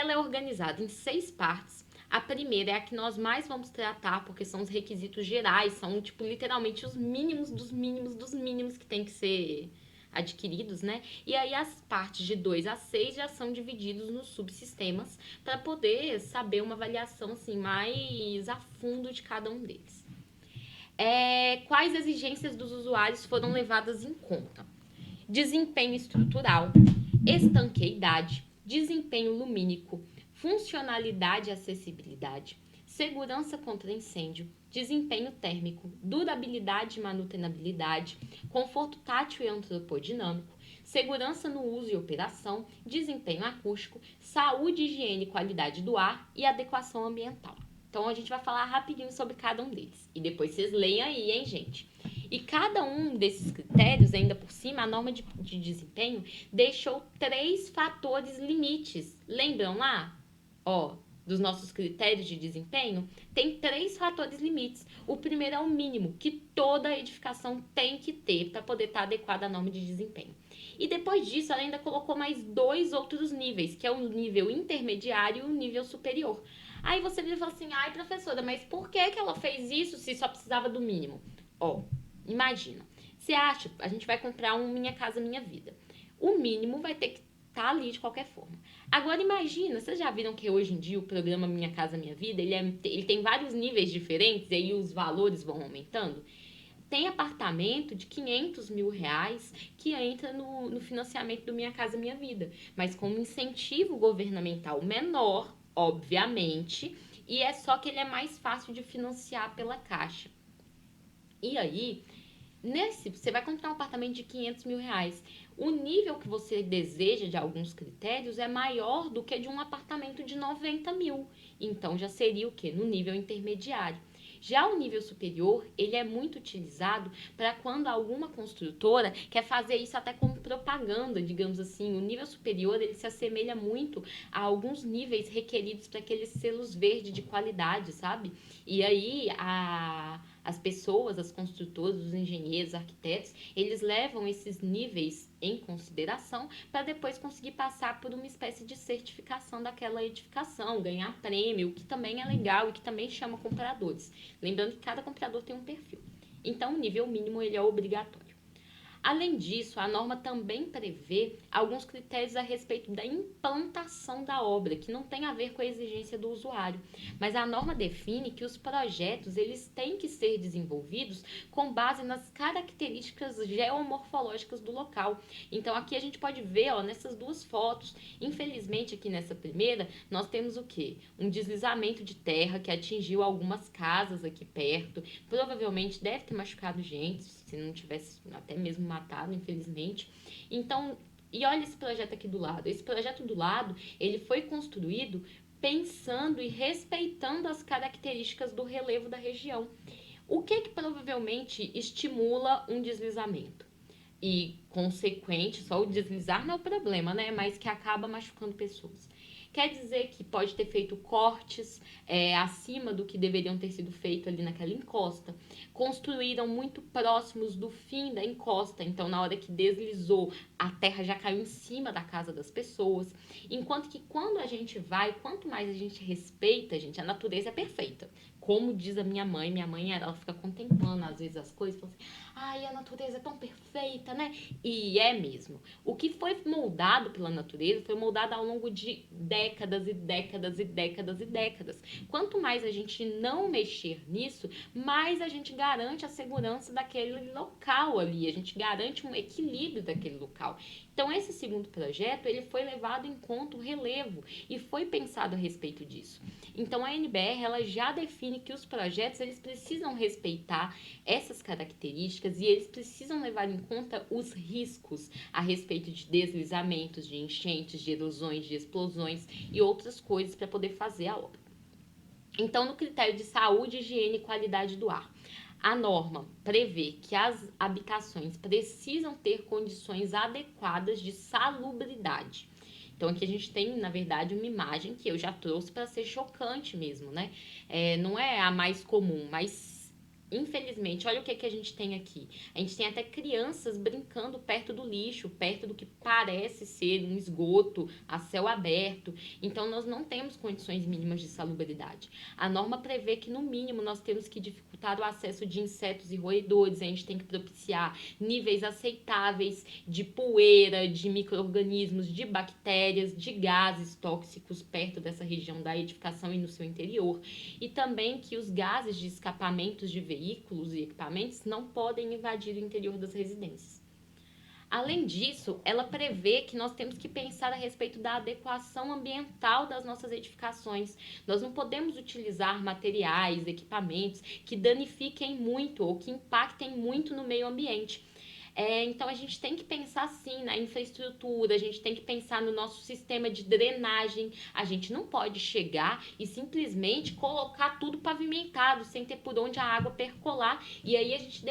ela é organizada em 6 partes. A primeira é a que nós mais vamos tratar, porque são os requisitos gerais, são, tipo, literalmente os mínimos dos mínimos dos mínimos que tem que ser adquiridos, né? E aí as partes de 2 a 6 já são divididos nos subsistemas para poder saber uma avaliação assim mais a fundo de cada um deles. Quais exigências dos usuários foram levadas em conta? Desempenho estrutural, estanqueidade, desempenho lumínico, funcionalidade e acessibilidade, segurança contra incêndio, desempenho térmico, durabilidade e manutenabilidade, conforto tátil e antropodinâmico, segurança no uso e operação, desempenho acústico, saúde, higiene e qualidade do ar e adequação ambiental. Então a gente vai falar rapidinho sobre cada um deles. E depois vocês leem aí, hein, gente? E cada um desses critérios, ainda por cima, a norma de desempenho deixou 3 fatores limites. Lembram lá? Ó, dos nossos critérios de desempenho? Tem 3 fatores limites. O primeiro é o mínimo, que toda edificação tem que ter para poder estar adequada à norma de desempenho. E depois disso, ela ainda colocou mais 2 outros níveis, que é o nível intermediário e o nível superior. Aí você vira e fala assim, ai professora, mas por que ela fez isso se só precisava do mínimo? Ó, imagina, você acha, a gente vai comprar um Minha Casa Minha Vida. O mínimo vai ter que estar ali de qualquer forma. Agora imagina, vocês já viram que hoje em dia o programa Minha Casa Minha Vida, ele tem vários níveis diferentes e aí os valores vão aumentando? Tem apartamento de 500 mil reais que entra no financiamento do Minha Casa Minha Vida, mas com um incentivo governamental menor, obviamente, e é só que ele é mais fácil de financiar pela Caixa. E aí, você vai comprar um apartamento de 500 mil reais. O nível que você deseja de alguns critérios é maior do que de um apartamento de 90 mil. Então, já seria o quê? No nível intermediário. Já o nível superior, ele é muito utilizado para quando alguma construtora quer fazer isso até como propaganda, digamos assim. O nível superior, ele se assemelha muito a alguns níveis requeridos para aqueles selos verdes de qualidade, sabe? E aí, as pessoas, as construtoras, os engenheiros, arquitetos, eles levam esses níveis em consideração para depois conseguir passar por uma espécie de certificação daquela edificação, ganhar prêmio, o que também é legal e que também chama compradores. Lembrando que cada comprador tem um perfil. Então, o nível mínimo ele é obrigatório. Além disso, a norma também prevê alguns critérios a respeito da implantação da obra, que não tem a ver com a exigência do usuário, mas a norma define que os projetos eles têm que ser desenvolvidos com base nas características geomorfológicas do local. Então aqui a gente pode ver, ó, nessas 2 fotos, infelizmente aqui nessa primeira, nós temos o quê? Um deslizamento de terra que atingiu algumas casas aqui perto, provavelmente deve ter machucado gente, se não tivesse até mesmo matado, infelizmente. Então, e olha esse projeto aqui do lado. Esse projeto do lado, ele foi construído pensando e respeitando as características do relevo da região. O que provavelmente estimula um deslizamento? E consequente, só o deslizar não é o problema, né? Mas que acaba machucando pessoas. Quer dizer que pode ter feito cortes acima do que deveriam ter sido feito ali naquela encosta. Construíram muito próximos do fim da encosta, então na hora que deslizou, a terra já caiu em cima da casa das pessoas. Enquanto que quando a gente vai, quanto mais a gente respeita, gente, a natureza é perfeita. Como diz a minha mãe ela fica contemplando às vezes as coisas e fala assim, ai, a natureza é tão perfeita, né? E é mesmo. O que foi moldado pela natureza foi moldado ao longo de décadas e décadas e décadas e décadas. Quanto mais a gente não mexer nisso, mais a gente garante a segurança daquele local ali, a gente garante um equilíbrio daquele local. Então, esse segundo projeto, ele foi levado em conta o relevo e foi pensado a respeito disso. Então, a NBR, ela já define que os projetos, eles precisam respeitar essas características e eles precisam levar em conta os riscos a respeito de deslizamentos, de enchentes, de erosões, de explosões e outras coisas para poder fazer a obra. Então, no critério de saúde, higiene e qualidade do ar, a norma prevê que as habitações precisam ter condições adequadas de salubridade. Então, aqui a gente tem, na verdade, uma imagem que eu já trouxe para ser chocante mesmo, né? Não é a mais comum, mas Infelizmente, olha o que a gente tem aqui. A gente tem até crianças brincando perto do lixo, perto do que parece ser um esgoto a céu aberto. Então, nós não temos condições mínimas de salubridade. A norma prevê que, no mínimo, nós temos que dificultar o acesso de insetos e roedores. A gente tem que propiciar níveis aceitáveis de poeira, de micro-organismos, de bactérias, de gases tóxicos perto dessa região da edificação e no seu interior. E também que os gases de escapamentos de veículos e equipamentos não podem invadir o interior das residências. Além disso, ela prevê que nós temos que pensar a respeito da adequação ambiental das nossas edificações. Nós não podemos utilizar materiais, equipamentos que danifiquem muito ou que impactem muito no meio ambiente. Então a gente tem que pensar sim na infraestrutura, a gente tem que pensar no nosso sistema de drenagem. A gente não pode chegar e simplesmente colocar tudo pavimentado, sem ter por onde a água percolar, e aí a gente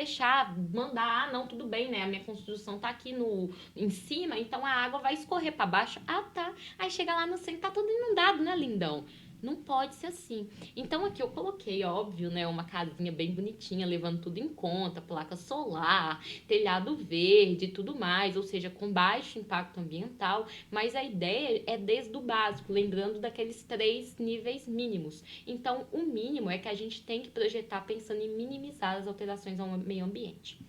mandar, não, tudo bem, né? A minha construção tá aqui em cima, então a água vai escorrer para baixo. Ah, tá. Aí chega lá no centro, tá tudo inundado, né, lindão? Não pode ser assim. Então aqui eu coloquei, óbvio, né, uma casinha bem bonitinha, levando tudo em conta, placa solar, telhado verde e tudo mais, ou seja, com baixo impacto ambiental, mas a ideia é desde o básico, lembrando daqueles 3 níveis mínimos. Então, o mínimo é que a gente tem que projetar pensando em minimizar as alterações ao meio ambiente.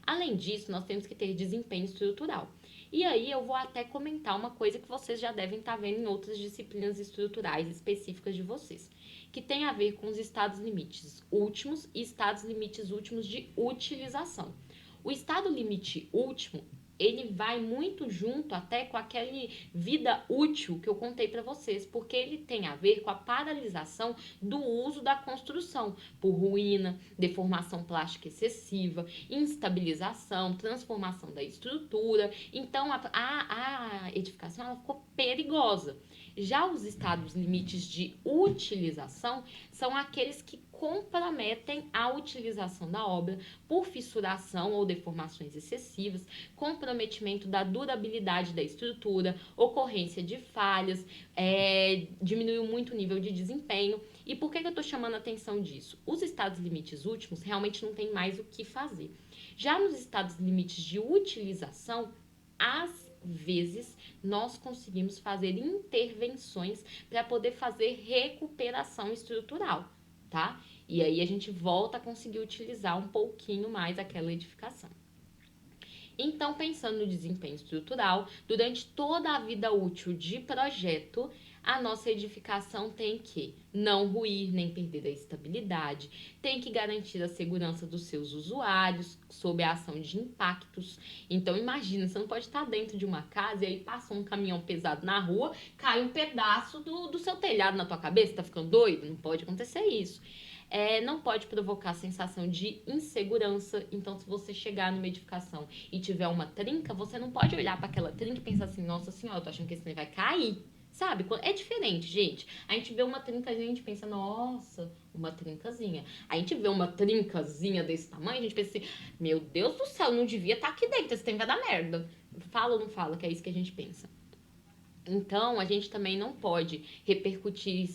Além disso, nós temos que ter desempenho estrutural. E aí eu vou até comentar uma coisa que vocês já devem estar vendo em outras disciplinas estruturais específicas de vocês, que tem a ver com os estados limites últimos e estados limites últimos de utilização. O estado limite último, ele vai muito junto até com aquele vida útil que eu contei para vocês, porque ele tem a ver com a paralisação do uso da construção, por ruína, deformação plástica excessiva, instabilização, transformação da estrutura. Então, a edificação ela ficou perigosa. Já os estados limites de utilização são aqueles que comprometem a utilização da obra por fissuração ou deformações excessivas, comprometimento da durabilidade da estrutura, ocorrência de falhas, diminuiu muito o nível de desempenho. E por que eu estou chamando a atenção disso? Os estados limites últimos realmente não tem mais o que fazer. Já nos estados limites de utilização, às vezes nós conseguimos fazer intervenções para poder fazer recuperação estrutural, tá? E aí a gente volta a conseguir utilizar um pouquinho mais aquela edificação. Então, pensando no desempenho estrutural, durante toda a vida útil de projeto, a nossa edificação tem que não ruir nem perder a estabilidade, tem que garantir a segurança dos seus usuários sob a ação de impactos. Então, imagina, você não pode estar dentro de uma casa e aí passa um caminhão pesado na rua, cai um pedaço do seu telhado na tua cabeça, tá ficando doido? Não pode acontecer isso. Não pode provocar sensação de insegurança. Então, se você chegar numa edificação e tiver uma trinca, você não pode olhar para aquela trinca e pensar assim, nossa senhora, eu tô achando que esse trem vai cair. Sabe? É diferente, gente. A gente vê uma trincazinha e a gente pensa, nossa, uma trincazinha. A gente vê uma trincazinha desse tamanho, a gente pensa assim, meu Deus do céu, não devia estar aqui dentro, esse trem vai dar merda. Fala ou não fala, que é isso que a gente pensa. Então, a gente também não pode repercutir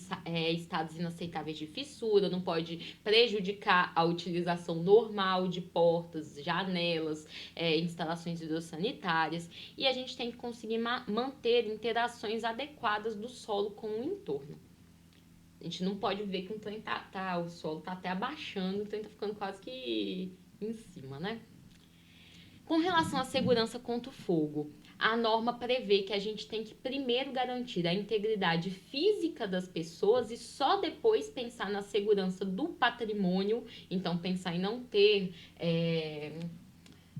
estados inaceitáveis de fissura, não pode prejudicar a utilização normal de portas, janelas, instalações hidrossanitárias. E a gente tem que conseguir manter interações adequadas do solo com o entorno. A gente não pode ver que o solo tá até abaixando, o trem tá ficando quase que em cima, né? Com relação à segurança contra o fogo, a norma prevê que a gente tem que primeiro garantir a integridade física das pessoas e só depois pensar na segurança do patrimônio. Então, pensar em não ter,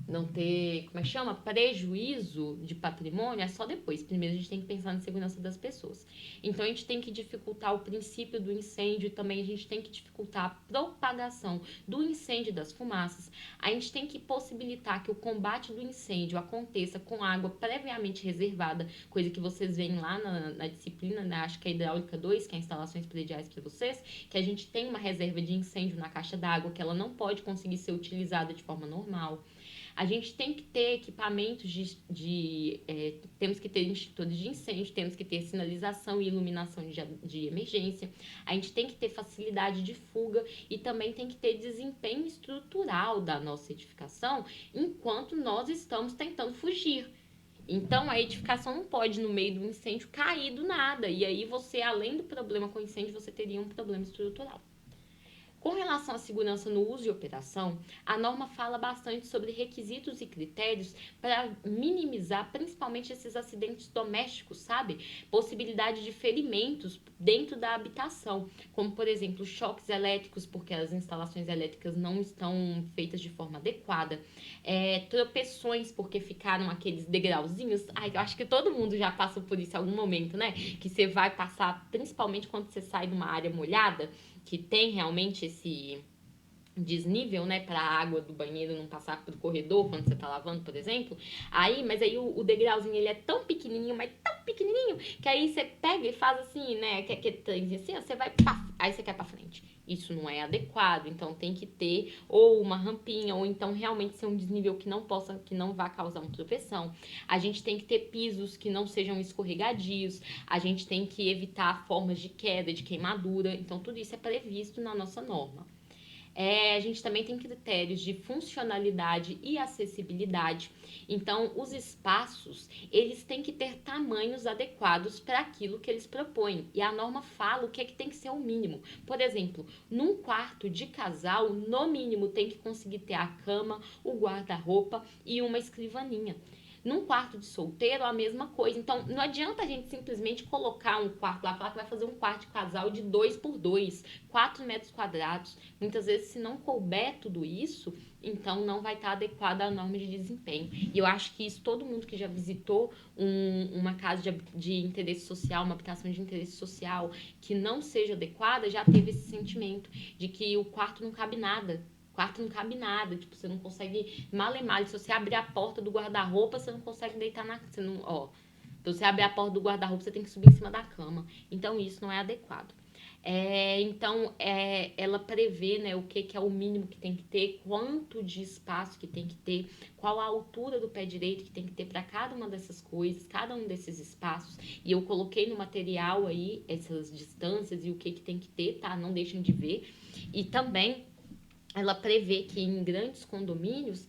como é que chama? Prejuízo de patrimônio é só depois. Primeiro a gente tem que pensar na segurança das pessoas. Então a gente tem que dificultar o princípio do incêndio e também a gente tem que dificultar a propagação do incêndio das fumaças. A gente tem que possibilitar que o combate do incêndio aconteça com água previamente reservada, coisa que vocês veem lá na disciplina, né? Acho que é hidráulica 2, que é instalações prediais para vocês, que a gente tem uma reserva de incêndio na caixa d'água que ela não pode conseguir ser utilizada de forma normal. A gente tem que ter equipamentos temos que ter extintores de incêndio, temos que ter sinalização e iluminação de emergência, a gente tem que ter facilidade de fuga e também tem que ter desempenho estrutural da nossa edificação enquanto nós estamos tentando fugir. Então, a edificação não pode, no meio do incêndio, cair do nada. E aí, você, além do problema com incêndio, você teria um problema estrutural. Com relação à segurança no uso e operação, a norma fala bastante sobre requisitos e critérios para minimizar principalmente esses acidentes domésticos, sabe? Possibilidade de ferimentos dentro da habitação, como por exemplo choques elétricos, porque as instalações elétricas não estão feitas de forma adequada, tropeções, porque ficaram aqueles degrauzinhos. Ai, eu acho que todo mundo já passou por isso em algum momento, né? Que você vai passar, principalmente quando você sai de uma área molhada, que tem realmente esse desnível, né, para a água do banheiro não passar pro corredor quando você tá lavando, por exemplo. Mas aí o degrauzinho, ele é tão pequenininho, mas tão pequenininho, que aí você pega e faz assim, né, que assim, você vai, aí você quer pra frente. Isso não é adequado, então tem que ter ou uma rampinha, ou então realmente ser um desnível que não vá causar uma tropeção. A gente tem que ter pisos que não sejam escorregadios, a gente tem que evitar formas de queda, de queimadura, então tudo isso é previsto na nossa norma. A gente também tem critérios de funcionalidade e acessibilidade. Então, os espaços, eles têm que ter tamanhos adequados para aquilo que eles propõem. E a norma fala o que é que tem que ser o mínimo. Por exemplo, num quarto de casal, no mínimo tem que conseguir ter a cama, o guarda-roupa e uma escrivaninha. Num quarto de solteiro, a mesma coisa. Então, não adianta a gente simplesmente colocar um quarto lá, falar que vai fazer um quarto de casal de 2 por 2, 4 metros quadrados. Muitas vezes, se não couber tudo isso, então não vai estar adequado à norma de desempenho. E eu acho que isso, todo mundo que já visitou uma casa de interesse social, uma habitação de interesse social que não seja adequada, já teve esse sentimento de que o quarto não cabe nada. Quarto não cabe nada, tipo, você não consegue malemar. Se você abrir a porta do guarda-roupa, você não consegue deitar você não, então você abrir a porta do guarda-roupa, você tem que subir em cima da cama. Então, isso não é adequado. Ela prevê, né, o que é o mínimo que tem que ter, quanto de espaço que tem que ter, qual a altura do pé direito que tem que ter para cada uma dessas coisas, cada um desses espaços. E eu coloquei no material aí essas distâncias e o que tem que ter, tá? Não deixem de ver. E também ela prevê que em grandes condomínios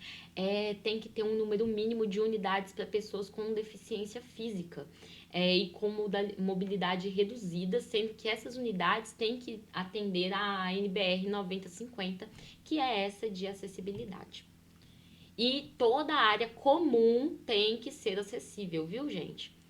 tem que ter um número mínimo de unidades para pessoas com deficiência física e com mobilidade reduzida, sendo que essas unidades têm que atender a NBR 9050, que é essa de acessibilidade. E toda a área comum tem que ser acessível, viu, gente?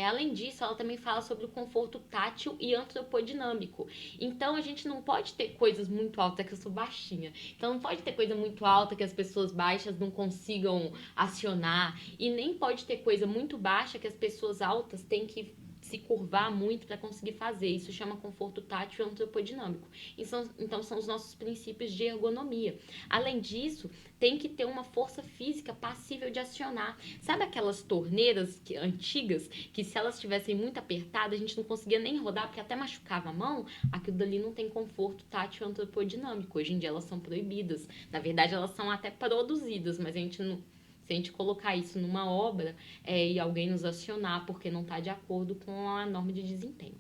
Além disso, ela também fala sobre o conforto tátil e antropodinâmico. Então, a gente não pode ter coisas muito altas, que eu sou baixinha. Então, não pode ter coisa muito alta que as pessoas baixas não consigam acionar. E nem pode ter coisa muito baixa que as pessoas altas têm que se curvar muito para conseguir fazer. Isso chama conforto tátil e antropodinâmico. Então, são os nossos princípios de ergonomia. Além disso, tem que ter uma força física passível de acionar. Sabe aquelas torneiras antigas que, se elas estivessem muito apertadas, a gente não conseguia nem rodar porque até machucava a mão? Aquilo dali não tem conforto tátil e antropodinâmico. Hoje em dia elas são proibidas. Na verdade, elas são até produzidas, mas a gente não... Se a gente colocar isso numa obra e alguém nos acionar porque não está de acordo com a norma de desempenho.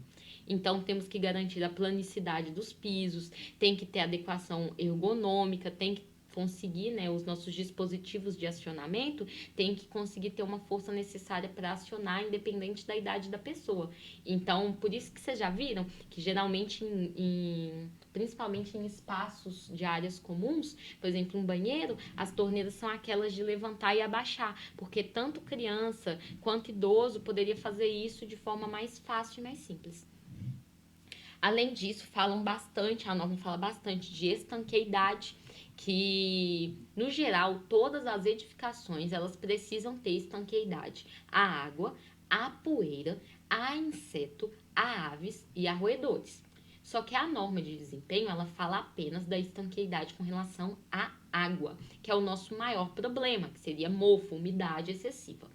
Então, temos que garantir a planicidade dos pisos, tem que ter adequação ergonômica, tem que conseguir, né, os nossos dispositivos de acionamento, tem que conseguir ter uma força necessária para acionar, independente da idade da pessoa. Então, por isso que vocês já viram que geralmente, principalmente em espaços de áreas comuns, por exemplo, um banheiro, as torneiras são aquelas de levantar e abaixar, porque tanto criança quanto idoso poderia fazer isso de forma mais fácil e mais simples. Além disso, a norma fala bastante de estanqueidade, que, no geral, todas as edificações, elas precisam ter estanqueidade. A água, a poeira, a inseto, a aves e a roedores. Só que a norma de desempenho, ela fala apenas da estanqueidade com relação à água, que é o nosso maior problema, que seria mofo, umidade excessiva.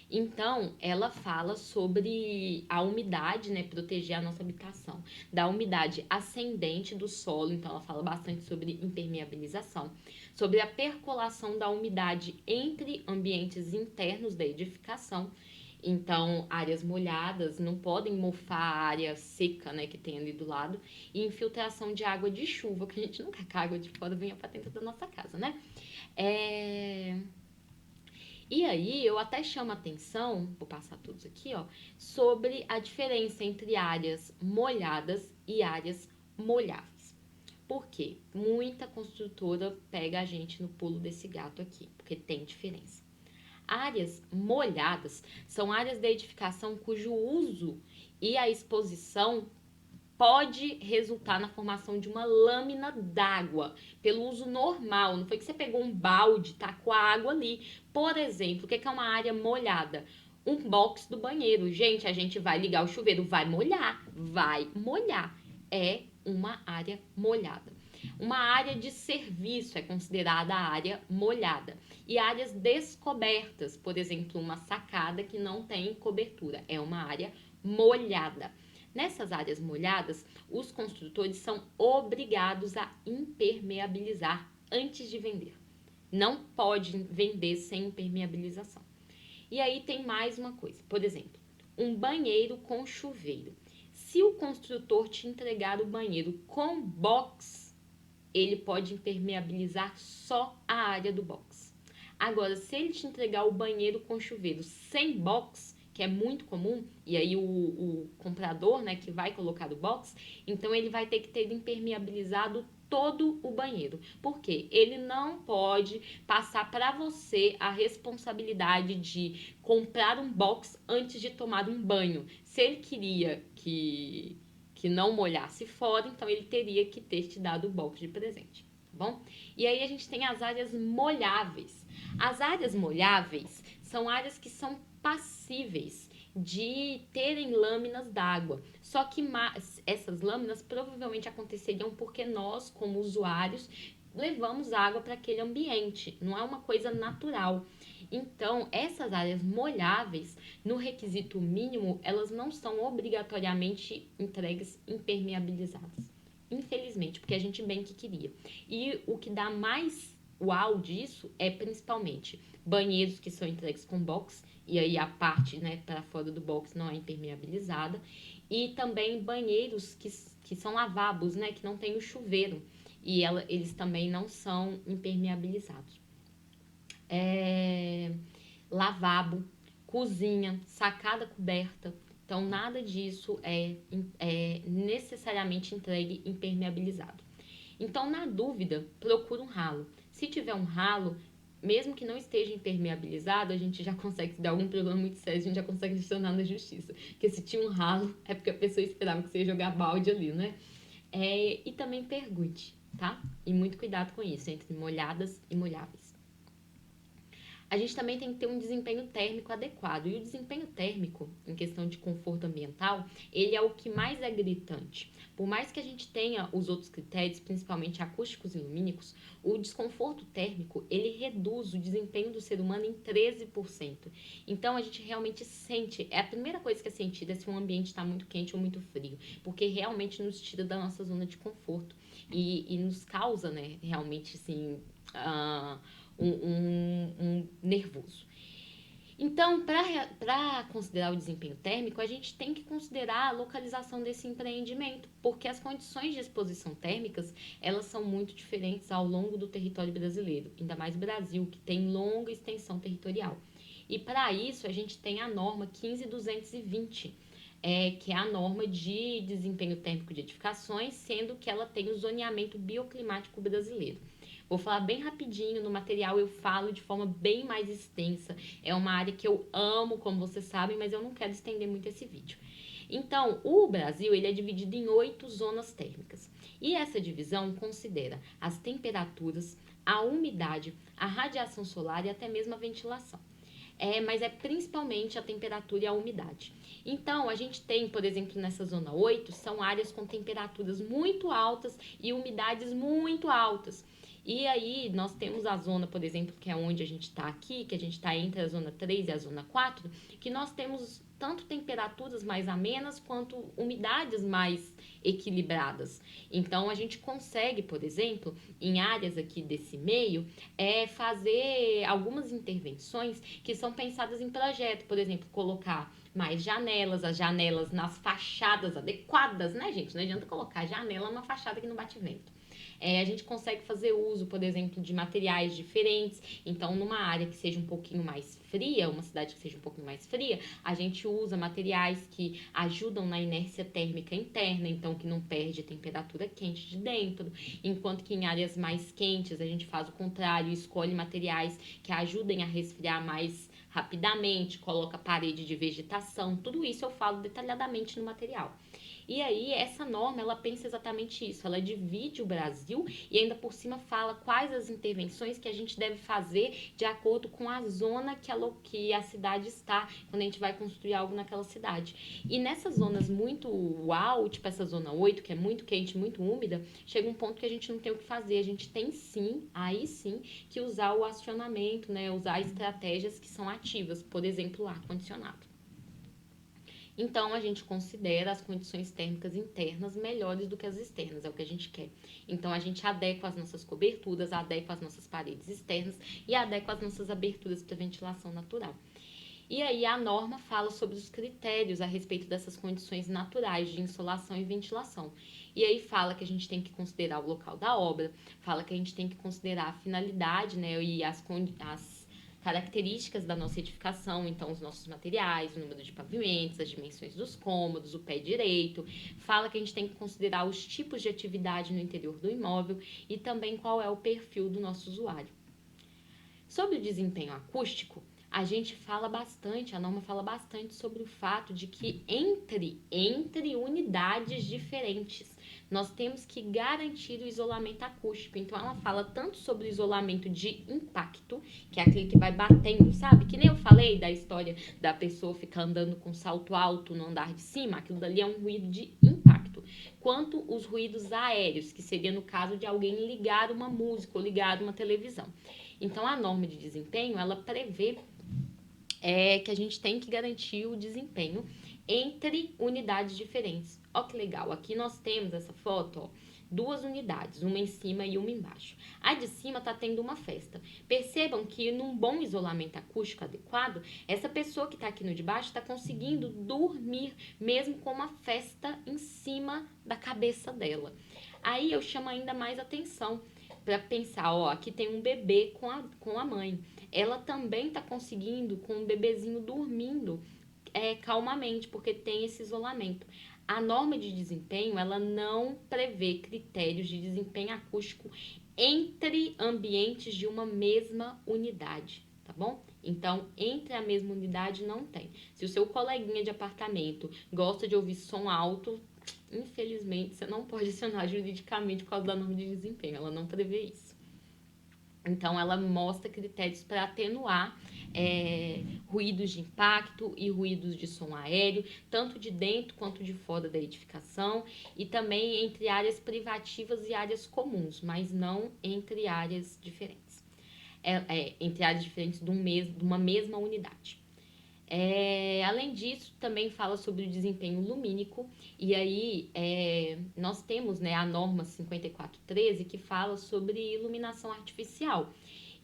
Então, ela fala sobre a umidade, né, proteger a nossa habitação, da umidade ascendente do solo, então ela fala bastante sobre impermeabilização, sobre a percolação da umidade entre ambientes internos da edificação. Então, áreas molhadas não podem mofar a área seca, né, que tem ali do lado, e infiltração de água de chuva, que a gente nunca quer que a água de fora venha para dentro da nossa casa, né? É... E aí eu até chamo a atenção, vou passar todos aqui, ó, sobre a diferença entre áreas molhadas e áreas molháveis. Por quê? Muita construtora pega a gente no pulo desse gato aqui, porque tem diferença. Áreas molhadas são áreas da edificação cujo uso e a exposição pode resultar na formação de uma lâmina d'água pelo uso normal. Não foi que você pegou um balde, tacou a água ali. Por exemplo, o que é uma área molhada? Um box do banheiro. Gente, a gente vai ligar o chuveiro, vai molhar, vai molhar. É uma área molhada. Uma área de serviço é considerada área molhada. E áreas descobertas, por exemplo, uma sacada que não tem cobertura, é uma área molhada. Nessas áreas molhadas, os construtores são obrigados a impermeabilizar antes de vender. Não pode vender sem impermeabilização. E aí tem mais uma coisa. Por exemplo, um banheiro com chuveiro. Se o construtor te entregar o banheiro com box, ele pode impermeabilizar só a área do box. Agora, se ele te entregar o banheiro com chuveiro sem box, que é muito comum, e aí o comprador, né, que vai colocar o box, então ele vai ter que ter impermeabilizado todo o banheiro. Por quê? Ele não pode passar para você a responsabilidade de comprar um box antes de tomar um banho. Se ele queria que não molhasse fora, então ele teria que ter te dado o box de presente, tá bom? E aí a gente tem as áreas molháveis. As áreas molháveis são áreas que são passíveis de terem lâminas d'água. Só que essas lâminas provavelmente aconteceriam porque nós, como usuários, levamos água para aquele ambiente. Não é uma coisa natural. Então, essas áreas molháveis, no requisito mínimo, elas não são obrigatoriamente entregues impermeabilizadas. Infelizmente, porque a gente bem que queria. E o que dá mais uau disso é principalmente banheiros que são entregues com box, e aí a parte, né, para fora do box não é impermeabilizada, e também banheiros que são lavabos, né, que não tem o chuveiro, e eles também não são impermeabilizados. Lavabo, cozinha, sacada coberta, então nada disso é necessariamente entregue impermeabilizado. Então, na dúvida, procura um ralo. Se tiver um ralo, mesmo que não esteja impermeabilizado, a gente já consegue, se der algum problema muito sério, a gente já consegue adicionar na justiça. Porque se tinha um ralo, é porque a pessoa esperava que você ia jogar balde ali, né? E também pergunte, tá? E muito cuidado com isso, entre molhadas e molháveis. A gente também tem que ter um desempenho térmico adequado. E o desempenho térmico, em questão de conforto ambiental, ele é o que mais é gritante. Por mais que a gente tenha os outros critérios, principalmente acústicos e lumínicos, o desconforto térmico, ele reduz o desempenho do ser humano em 13%. Então, a gente realmente sente, é a primeira coisa que é sentida se um ambiente está muito quente ou muito frio, porque realmente nos tira da nossa zona de conforto e nos causa, né, realmente, assim, um nervoso. Então, para considerar o desempenho térmico, a gente tem que considerar a localização desse empreendimento, porque as condições de exposição térmicas, elas são muito diferentes ao longo do território brasileiro, ainda mais o Brasil, que tem longa extensão territorial. E para isso, a gente tem a norma 15220, que é a norma de desempenho térmico de edificações, sendo que ela tem o zoneamento bioclimático brasileiro. Vou falar bem rapidinho, no material eu falo de forma bem mais extensa. É uma área que eu amo, como vocês sabem, mas eu não quero estender muito esse vídeo. Então, o Brasil ele é dividido em 8 zonas térmicas. E essa divisão considera as temperaturas, a umidade, a radiação solar e até mesmo a ventilação. Mas é principalmente a temperatura e a umidade. Então, a gente tem, por exemplo, nessa zona 8, são áreas com temperaturas muito altas e umidades muito altas. E aí nós temos a zona, por exemplo, que é onde a gente está aqui, que a gente está entre a zona 3 e a zona 4, que nós temos tanto temperaturas mais amenas quanto umidades mais equilibradas. Então a gente consegue, por exemplo, em áreas aqui desse meio, fazer algumas intervenções que são pensadas em projeto, por exemplo, colocar mais janelas, as janelas nas fachadas adequadas, né, gente? Não adianta colocar janela numa fachada que não bate vento. A gente consegue fazer uso, por exemplo, de materiais diferentes. Então, numa área que seja um pouquinho mais fria, uma cidade que seja um pouquinho mais fria, a gente usa materiais que ajudam na inércia térmica interna, então que não perde a temperatura quente de dentro. Enquanto que em áreas mais quentes, a gente faz o contrário, escolhe materiais que ajudem a resfriar mais rapidamente, coloca parede de vegetação. Tudo isso eu falo detalhadamente no material. E aí, essa norma, ela pensa exatamente isso. Ela divide o Brasil e ainda por cima fala quais as intervenções que a gente deve fazer de acordo com a zona que a cidade está, quando a gente vai construir algo naquela cidade. E nessas zonas muito uau, tipo essa zona 8, que é muito quente, muito úmida, chega um ponto que a gente não tem o que fazer. A gente tem sim, aí sim, que usar o acionamento, né? Usar estratégias que são ativas, por exemplo, o ar-condicionado. Então, a gente considera as condições térmicas internas melhores do que as externas, é o que a gente quer. Então, a gente adequa as nossas coberturas, adequa as nossas paredes externas e adequa as nossas aberturas para ventilação natural. E aí, a norma fala sobre os critérios a respeito dessas condições naturais de insolação e ventilação. E aí fala que a gente tem que considerar o local da obra, fala que a gente tem que considerar a finalidade, né, e as características da nossa edificação, então os nossos materiais, o número de pavimentos, as dimensões dos cômodos, o pé direito. Fala que a gente tem que considerar os tipos de atividade no interior do imóvel e também qual é o perfil do nosso usuário. Sobre o desempenho acústico, a gente fala bastante, a norma fala bastante sobre o fato de que entre unidades diferentes, nós temos que garantir o isolamento acústico. Então, ela fala tanto sobre o isolamento de impacto, que é aquele que vai batendo, sabe? Que nem eu falei da história da pessoa ficar andando com salto alto no andar de cima, aquilo dali é um ruído de impacto. Quanto os ruídos aéreos, que seria no caso de alguém ligar uma música ou ligar uma televisão. Então, a norma de desempenho, ela prevê que a gente tem que garantir o desempenho entre unidades diferentes. Ó que legal, aqui nós temos essa foto, ó, duas unidades, uma em cima e uma embaixo. A de cima tá tendo uma festa. Percebam que num bom isolamento acústico adequado, essa pessoa que tá aqui no de baixo tá conseguindo dormir mesmo com uma festa em cima da cabeça dela. Aí eu chamo ainda mais atenção para pensar, ó, aqui tem um bebê com a mãe. Ela também tá conseguindo com o bebezinho dormindo calmamente, porque tem esse isolamento. A norma de desempenho, ela não prevê critérios de desempenho acústico entre ambientes de uma mesma unidade, tá bom? Então, entre a mesma unidade não tem. Se o seu coleguinha de apartamento gosta de ouvir som alto, infelizmente, você não pode acionar juridicamente por causa da norma de desempenho, ela não prevê isso. Então, ela mostra critérios para atenuar ruídos de impacto e ruídos de som aéreo, tanto de dentro quanto de fora da edificação, e também entre áreas privativas e áreas comuns, mas não entre áreas diferentes. Entre áreas diferentes de uma mesma unidade. Além disso, também fala sobre o desempenho lumínico, e aí nós temos, né, a norma 5413 que fala sobre iluminação artificial.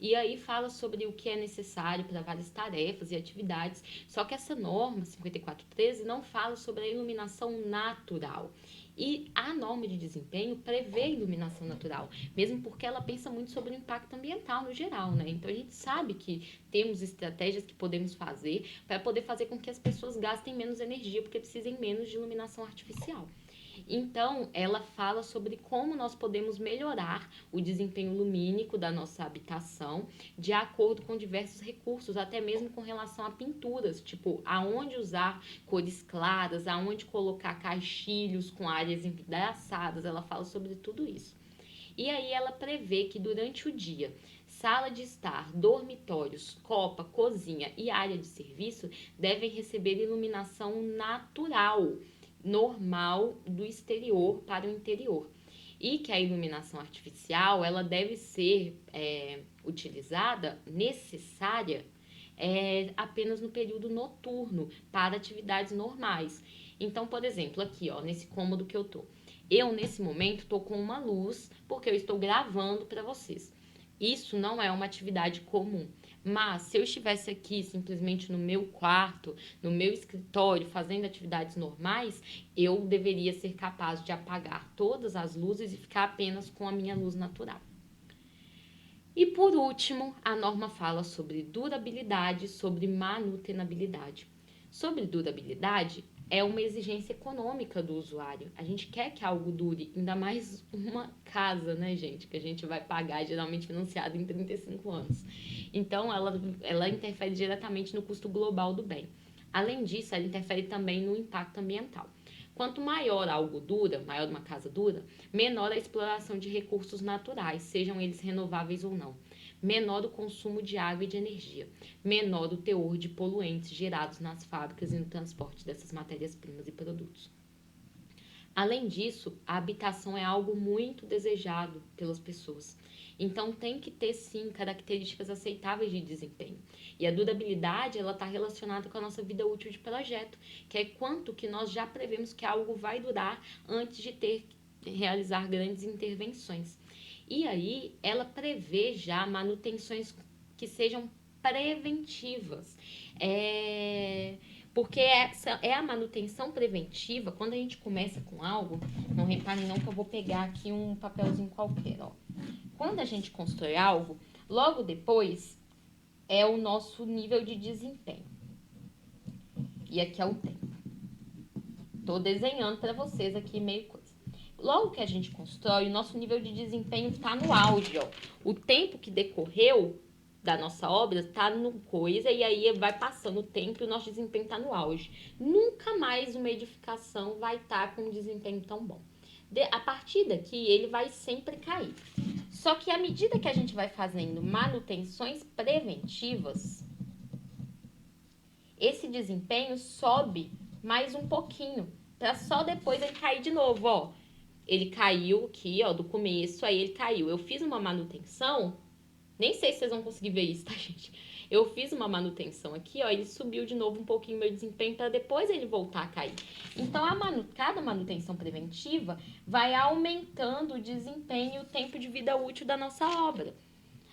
E aí fala sobre o que é necessário para várias tarefas e atividades, só que essa norma 5413 não fala sobre a iluminação natural. E a norma de desempenho prevê iluminação natural, mesmo porque ela pensa muito sobre o impacto ambiental no geral, né? Então a gente sabe que temos estratégias que podemos fazer para poder fazer com que as pessoas gastem menos energia, porque precisem menos de iluminação artificial. Então, ela fala sobre como nós podemos melhorar o desempenho lumínico da nossa habitação de acordo com diversos recursos, até mesmo com relação a pinturas, tipo, aonde usar cores claras, aonde colocar caixilhos com áreas envidraçadas, ela fala sobre tudo isso. E aí ela prevê que durante o dia, sala de estar, dormitórios, copa, cozinha e área de serviço devem receber iluminação natural, normal do exterior para o interior. e que a iluminação artificial ela deve ser utilizada, necessária, apenas no período noturno, para atividades normais. Então, por exemplo, aqui, ó, nesse cômodo que eu tô, nesse momento, tô com uma luz, porque eu estou gravando para vocês. Isso não é uma atividade comum. Mas se eu estivesse aqui simplesmente no meu quarto, no meu escritório, fazendo atividades normais, eu deveria ser capaz de apagar todas as luzes e ficar apenas com a minha luz natural. E por último, a norma fala sobre durabilidade, sobre manutenabilidade. Sobre durabilidade, é uma exigência econômica do usuário. A gente quer que algo dure, ainda mais uma casa, né, gente? Que a gente vai pagar, geralmente financiada em 35 anos. Então, ela interfere diretamente no custo global do bem. Além disso, ela interfere também no impacto ambiental. Quanto maior algo dura, maior uma casa dura, menor a exploração de recursos naturais, sejam eles renováveis ou não. Menor o consumo de água e de energia, menor o teor de poluentes gerados nas fábricas e no transporte dessas matérias-primas e produtos. Além disso, a habitação é algo muito desejado pelas pessoas. Então, tem que ter, sim, características aceitáveis de desempenho. E a durabilidade, ela está relacionada com a nossa vida útil de projeto, que é quanto que nós já prevemos que algo vai durar antes de ter que realizar grandes intervenções. E aí, ela prevê já manutenções que sejam preventivas. Porque essa é a manutenção preventiva. Quando a gente começa com algo, não reparem não que eu vou pegar aqui um papelzinho qualquer, ó. Quando a gente constrói algo, logo depois é o nosso nível de desempenho. E aqui é o tempo. Tô desenhando para vocês aqui meio coisa. Logo que a gente constrói, o nosso nível de desempenho está no auge, ó. O tempo que decorreu da nossa obra está no coisa, e aí vai passando o tempo e o nosso desempenho está no auge. Nunca mais uma edificação vai estar com um desempenho tão bom. A partir daqui, ele vai sempre cair. Só que à medida que a gente vai fazendo manutenções preventivas, esse desempenho sobe mais um pouquinho, para só depois ele cair de novo, ó. Ele caiu aqui, ó, do começo, aí ele caiu. Eu fiz uma manutenção, nem sei se vocês vão conseguir ver isso, tá, gente? Eu fiz uma manutenção aqui, ó, ele subiu de novo um pouquinho meu desempenho para depois ele voltar a cair. Então, cada manutenção preventiva vai aumentando o desempenho e o tempo de vida útil da nossa obra.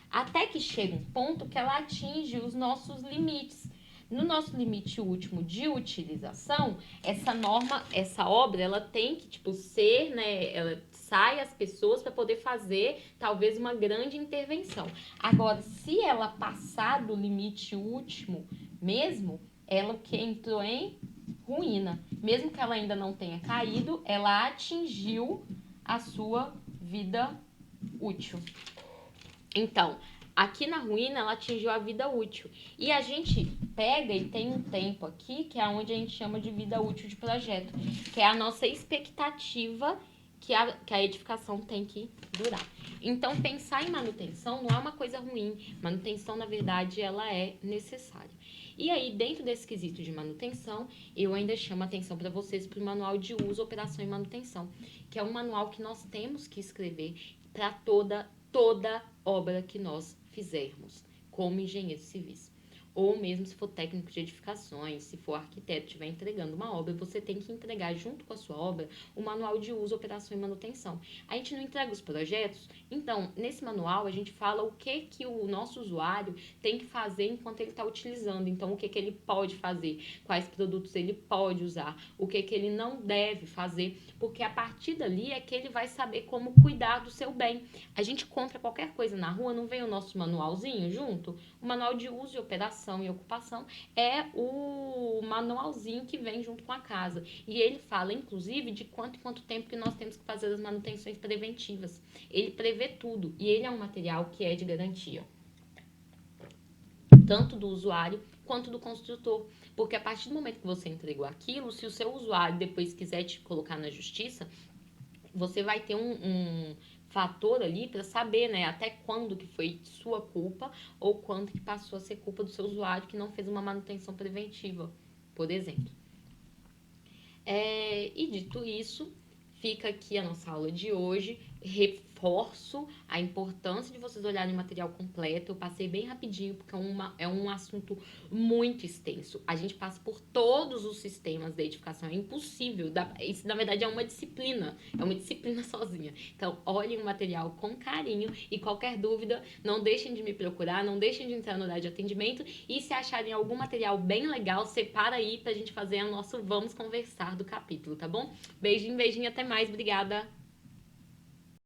Até que chega um ponto que ela atinge os nossos limites. No nosso limite último de utilização, essa obra, ela tem que, ser, né, ela sai as pessoas para poder fazer, talvez, uma grande intervenção. Agora, se ela passar do limite último mesmo, ela que entrou em ruína. Mesmo que ela ainda não tenha caído, ela atingiu a sua vida útil. Então, aqui na ruína, ela atingiu a vida útil. E a gente pega e tem um tempo aqui, que é onde a gente chama de vida útil de projeto, que é a nossa expectativa que a edificação tem que durar. Então, pensar em manutenção não é uma coisa ruim. Manutenção, na verdade, ela é necessária. E aí, dentro desse quesito de manutenção, eu ainda chamo a atenção para vocês para o Manual de Uso, Operação e Manutenção, que é um manual que nós temos que escrever para toda obra que nós fizermos como engenheiros civis. Ou mesmo se for técnico de edificações, se for arquiteto, estiver entregando uma obra, você tem que entregar junto com a sua obra o manual de uso, operação e manutenção. A gente não entrega os projetos, então nesse manual a gente fala o que o nosso usuário tem que fazer enquanto ele está utilizando. Então o que ele pode fazer, quais produtos ele pode usar, o que ele não deve fazer, porque a partir dali é que ele vai saber como cuidar do seu bem. A gente compra qualquer coisa na rua, não vem o nosso manualzinho junto? O manual de uso e operação e ocupação é o manualzinho que vem junto com a casa. E ele fala, inclusive, de quanto em quanto tempo que nós temos que fazer as manutenções preventivas. Ele prevê tudo. E ele é um material que é de garantia, tanto do usuário quanto do construtor. Porque a partir do momento que você entregou aquilo, se o seu usuário depois quiser te colocar na justiça, você vai ter um fator ali para saber, né, até quando que foi sua culpa ou quando que passou a ser culpa do seu usuário que não fez uma manutenção preventiva, por exemplo. E dito isso, fica aqui a nossa aula de hoje. reforço a importância de vocês olharem o material completo. Eu passei bem rapidinho, porque é um assunto muito extenso. A gente passa por todos os sistemas de edificação. É impossível. Isso, na verdade, é uma disciplina. É uma disciplina sozinha. Então, olhem o material com carinho e qualquer dúvida, não deixem de me procurar, não deixem de entrar no horário de atendimento. E se acharem algum material bem legal, separa aí pra gente fazer o nosso Vamos Conversar do capítulo, tá bom? Beijinho, beijinho, até mais. Obrigada!